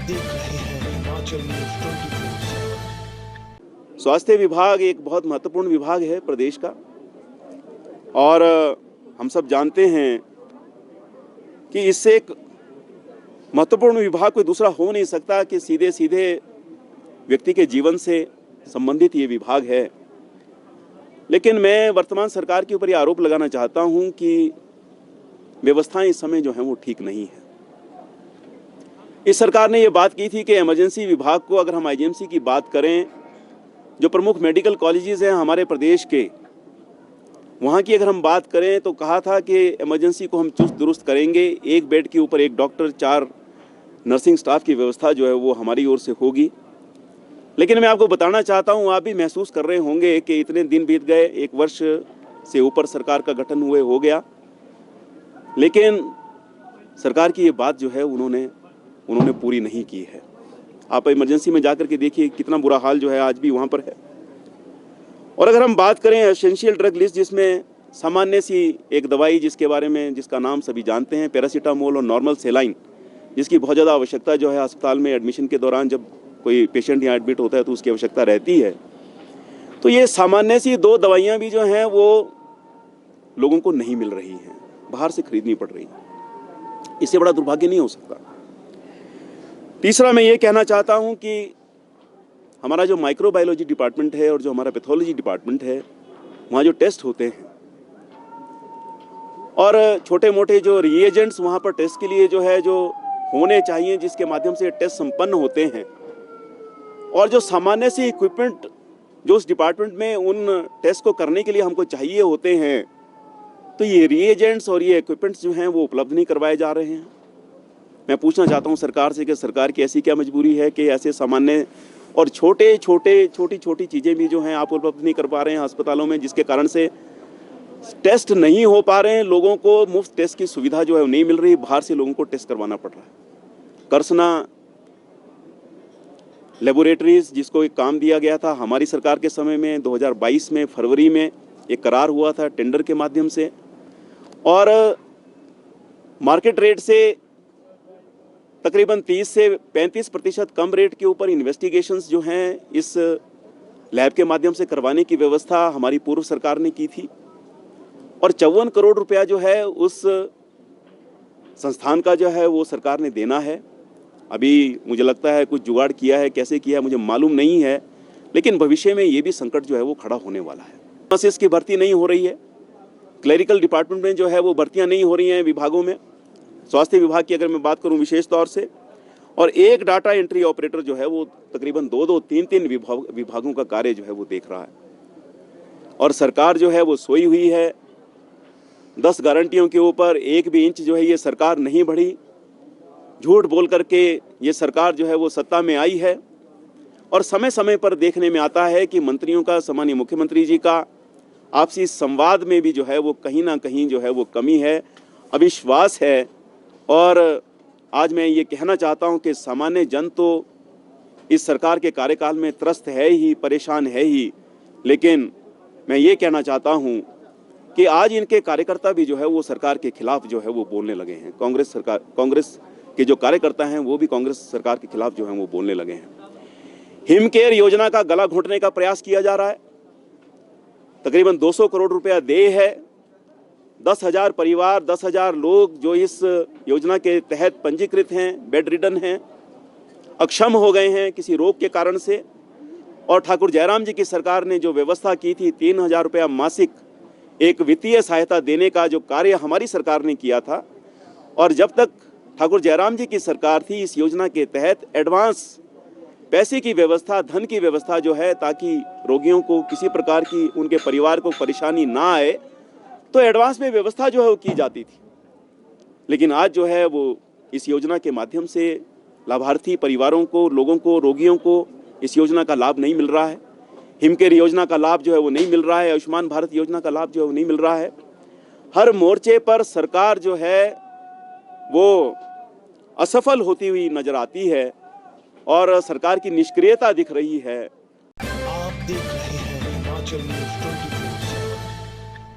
देख रहे हैं हिमाचल न्यूज 24/7। स्वास्थ्य विभाग एक बहुत महत्वपूर्ण विभाग है प्रदेश का और हम सब जानते हैं कि इससे एक महत्वपूर्ण विभाग कोई दूसरा हो नहीं सकता कि सीधे सीधे व्यक्ति के जीवन से संबंधित ये विभाग है। लेकिन मैं वर्तमान सरकार के ऊपर ये आरोप लगाना चाहता हूं कि व्यवस्थाएं इस समय जो हैं वो ठीक नहीं है। इस सरकार ने ये बात की थी कि इमरजेंसी विभाग को, अगर हम आईजीएमसी की बात करें, जो प्रमुख मेडिकल कॉलेजेस हैं हमारे प्रदेश के, वहाँ की अगर हम बात करें तो कहा था कि इमरजेंसी को हम चुस्त दुरुस्त करेंगे, एक बेड के ऊपर एक डॉक्टर, 4 नर्सिंग स्टाफ की व्यवस्था जो है वो हमारी ओर से होगी। लेकिन मैं आपको बताना चाहता हूँ, आप भी महसूस कर रहे होंगे कि इतने दिन बीत गए, 1 वर्ष से ऊपर सरकार का गठन हुए हो गया, लेकिन सरकार की ये बात जो है उन्होंने पूरी नहीं की है। आप इमरजेंसी में जाकर के देखिए कितना बुरा हाल जो है आज भी वहाँ पर है। और अगर हम बात करें एसेंशियल ड्रग लिस्ट, जिसमें सामान्य सी एक दवाई जिसका नाम सभी जानते हैं, पैरासीटामोल और नॉर्मल सेलाइन, जिसकी बहुत ज़्यादा आवश्यकता जो है अस्पताल में एडमिशन के दौरान जब कोई पेशेंट यहाँ एडमिट होता है तो उसकी आवश्यकता रहती है। तो ये सामान्य सी 2 दवाइयाँ भी जो हैं वो लोगों को नहीं मिल रही हैं, बाहर से खरीदनी पड़ रही है। इससे बड़ा दुर्भाग्य नहीं हो सकता। तीसरा मैं ये कहना चाहता हूँ कि हमारा जो माइक्रोबायोलॉजी डिपार्टमेंट है और जो हमारा पैथोलॉजी डिपार्टमेंट है, वहाँ जो टेस्ट होते हैं और छोटे मोटे जो रिएजेंट्स वहाँ पर टेस्ट के लिए जो होने चाहिए, जिसके माध्यम से टेस्ट संपन्न होते हैं, और जो सामान्य से इक्विपमेंट जो उस डिपार्टमेंट में उन टेस्ट को करने के लिए हमको चाहिए होते हैं, तो ये रिएजेंट्स और ये इक्विपमेंट्स जो हैं वो उपलब्ध नहीं करवाए जा रहे हैं। मैं पूछना चाहता हूँ सरकार से कि सरकार की ऐसी क्या मजबूरी है कि ऐसे सामान्य और छोटी छोटी चीज़ें भी जो हैं आप उपलब्ध नहीं कर पा रहे हैं अस्पतालों में, जिसके कारण से टेस्ट नहीं हो पा रहे हैं, लोगों को मुफ्त टेस्ट की सुविधा जो है नहीं मिल रही, बाहर से लोगों को टेस्ट करवाना पड़ रहा है। करसना लेबोरेटरीज, जिसको एक काम दिया गया था हमारी सरकार के समय में, 2022 में फरवरी में एक करार हुआ था टेंडर के माध्यम से, और मार्केट रेट से तकरीबन 30 से 35% कम रेट के ऊपर इन्वेस्टिगेशंस जो हैं इस लैब के माध्यम से करवाने की व्यवस्था हमारी पूर्व सरकार ने की थी। और 54 करोड़ रुपया जो है उस संस्थान का जो है वो सरकार ने देना है। अभी मुझे लगता है कुछ जुगाड़ किया है, कैसे किया है मुझे मालूम नहीं है, लेकिन भविष्य में ये भी संकट जो है वो खड़ा होने वाला है। नर्सेस की भर्ती नहीं हो रही है, क्लरिकल डिपार्टमेंट में जो है वो भर्तियाँ नहीं हो रही हैं विभागों में। स्वास्थ्य विभाग की अगर मैं बात करूं विशेष तौर से, और एक डाटा एंट्री ऑपरेटर जो है वो तकरीबन 2-2, 3-3 विभागों का कार्य जो है वो देख रहा है। और सरकार जो है वो सोई हुई है। 10 गारंटियों के ऊपर 1 भी इंच जो है ये सरकार नहीं बढ़ी। झूठ बोल करके ये सरकार जो है वो सत्ता में आई है, और समय समय पर देखने में आता है कि मंत्रियों का, सामान्य मुख्यमंत्री जी का आपसी संवाद में भी जो है वो कहीं ना कहीं जो है वो कमी है, अविश्वास है। और आज मैं ये कहना चाहता हूं कि सामान्य जन तो इस सरकार के कार्यकाल में त्रस्त है ही, परेशान है ही, लेकिन मैं ये कहना चाहता हूं कि आज इनके कार्यकर्ता भी जो है वो सरकार के खिलाफ जो है वो बोलने लगे हैं। कांग्रेस के जो कार्यकर्ता हैं वो भी कांग्रेस सरकार के खिलाफ जो है वो बोलने लगे हैं। हिमकेयर योजना का गला घोंटने का प्रयास किया जा रहा है। तकरीबन 200 करोड़ रुपया देय है। 10,000 परिवार, 10,000 लोग जो इस योजना के तहत पंजीकृत हैं, बेड रिडन हैं, अक्षम हो गए हैं किसी रोग के कारण से। और ठाकुर जयराम जी की सरकार ने जो व्यवस्था की थी 3,000 रुपया मासिक एक वित्तीय सहायता देने का जो कार्य हमारी सरकार ने किया था, और जब तक ठाकुर जयराम जी की सरकार थी इस योजना के तहत एडवांस पैसे की व्यवस्था, धन की व्यवस्था जो है, ताकि रोगियों को किसी प्रकार की, उनके परिवार को परेशानी ना आए, तो एडवांस में व्यवस्था जो है वो की जाती थी। लेकिन आज जो है वो इस योजना के माध्यम से लाभार्थी परिवारों को, लोगों को, रोगियों को इस योजना का लाभ नहीं मिल रहा है। हिमकेयर योजना का लाभ जो है वो नहीं मिल रहा है। आयुष्मान भारत योजना का लाभ जो है वो नहीं मिल रहा है। हर मोर्चे पर सरकार जो है वो असफल होती हुई नजर आती है और सरकार की निष्क्रियता दिख रही है। आप देख रहे हैं हिमाचल न्यूज